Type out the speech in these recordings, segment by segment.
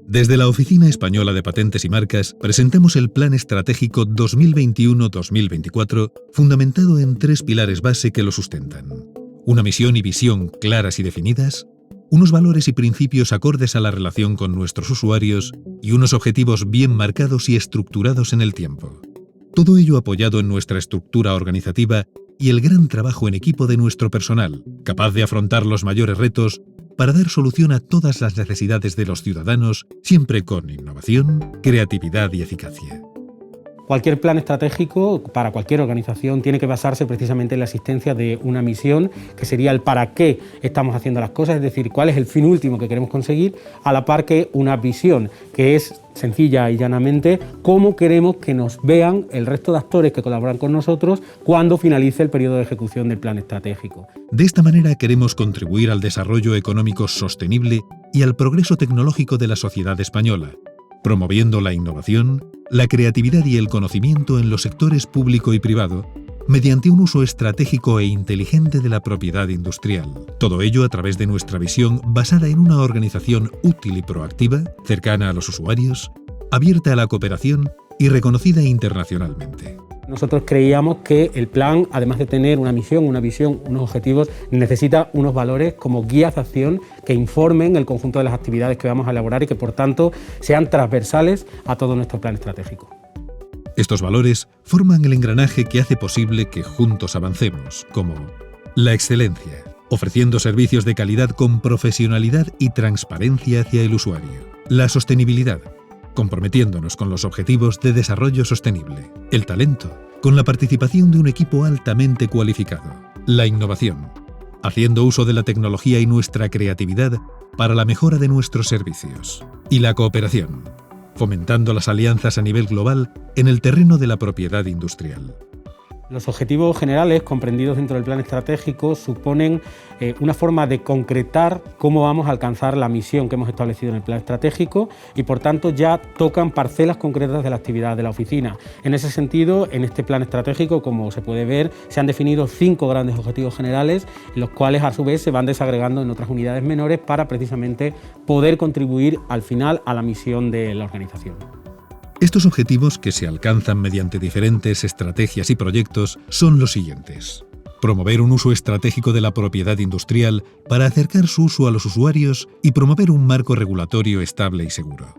Desde la Oficina Española de Patentes y Marcas presentamos el Plan Estratégico 2021-2024, fundamentado en 3 pilares base que lo sustentan: una misión y visión claras y definidas, unos valores y principios acordes a la relación con nuestros usuarios y unos objetivos bien marcados y estructurados en el tiempo. Todo ello apoyado en nuestra estructura organizativa y el gran trabajo en equipo de nuestro personal, capaz de afrontar los mayores retos para dar solución a todas las necesidades de los ciudadanos, siempre con innovación, creatividad y eficacia. Cualquier plan estratégico para cualquier organización tiene que basarse precisamente en la existencia de una misión, que sería el para qué estamos haciendo las cosas, es decir, cuál es el fin último que queremos conseguir, a la par que una visión, que es sencilla y llanamente cómo queremos que nos vean el resto de actores que colaboran con nosotros cuando finalice el periodo de ejecución del plan estratégico. De esta manera queremos contribuir al desarrollo económico sostenible y al progreso tecnológico de la sociedad española, promoviendo la innovación, la creatividad y el conocimiento en los sectores público y privado, mediante un uso estratégico e inteligente de la propiedad industrial. Todo ello a través de nuestra visión basada en una organización útil y proactiva, cercana a los usuarios, abierta a la cooperación y reconocida internacionalmente. Nosotros creíamos que el plan, además de tener una misión, una visión, unos objetivos, necesita unos valores como guías de acción que informen el conjunto de las actividades que vamos a elaborar y que, por tanto, sean transversales a todo nuestro plan estratégico. Estos valores forman el engranaje que hace posible que juntos avancemos, como la excelencia, ofreciendo servicios de calidad con profesionalidad y transparencia hacia el usuario; la sostenibilidad, comprometiéndonos con los objetivos de desarrollo sostenible; el talento, con la participación de un equipo altamente cualificado; la innovación, haciendo uso de la tecnología y nuestra creatividad para la mejora de nuestros servicios; y la cooperación, fomentando las alianzas a nivel global en el terreno de la propiedad industrial. Los objetivos generales comprendidos dentro del plan estratégico suponen una forma de concretar cómo vamos a alcanzar la misión que hemos establecido en el plan estratégico y, por tanto, ya tocan parcelas concretas de la actividad de la oficina. En ese sentido, en este plan estratégico, como se puede ver, se han definido 5 grandes objetivos generales, los cuales a su vez se van desagregando en otras unidades menores para precisamente poder contribuir al final a la misión de la organización. Estos objetivos, que se alcanzan mediante diferentes estrategias y proyectos, son los siguientes: promover un uso estratégico de la propiedad industrial para acercar su uso a los usuarios y promover un marco regulatorio estable y seguro;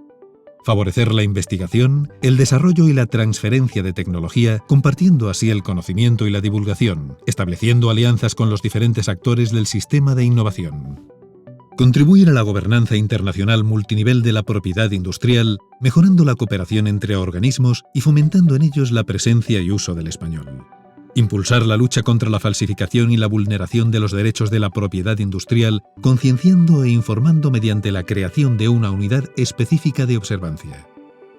favorecer la investigación, el desarrollo y la transferencia de tecnología, compartiendo así el conocimiento y la divulgación, estableciendo alianzas con los diferentes actores del sistema de innovación; contribuir a la gobernanza internacional multinivel de la propiedad industrial, mejorando la cooperación entre organismos y fomentando en ellos la presencia y uso del español; impulsar la lucha contra la falsificación y la vulneración de los derechos de la propiedad industrial, concienciando e informando mediante la creación de una unidad específica de observancia;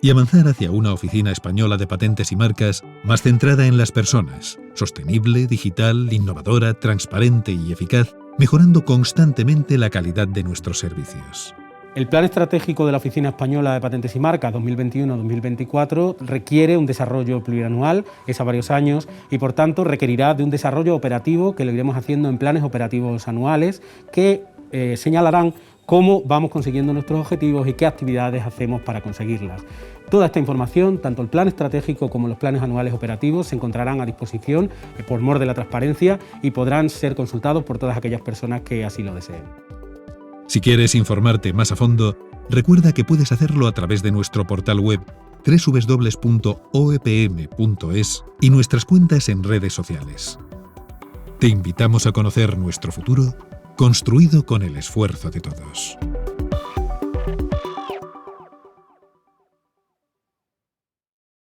y avanzar hacia una oficina española de patentes y marcas más centrada en las personas, sostenible, digital, innovadora, transparente y eficaz, mejorando constantemente la calidad de nuestros servicios. El Plan Estratégico de la Oficina Española de Patentes y Marcas 2021-2024 requiere un desarrollo plurianual, es a varios años, y por tanto requerirá de un desarrollo operativo que lo iremos haciendo en planes operativos anuales que señalarán cómo vamos consiguiendo nuestros objetivos y qué actividades hacemos para conseguirlas. Toda esta información, tanto el plan estratégico como los planes anuales operativos, se encontrarán a disposición por mor de la transparencia y podrán ser consultados por todas aquellas personas que así lo deseen. Si quieres informarte más a fondo, recuerda que puedes hacerlo a través de nuestro portal web www.oepm.es y nuestras cuentas en redes sociales. Te invitamos a conocer nuestro futuro, construido con el esfuerzo de todos.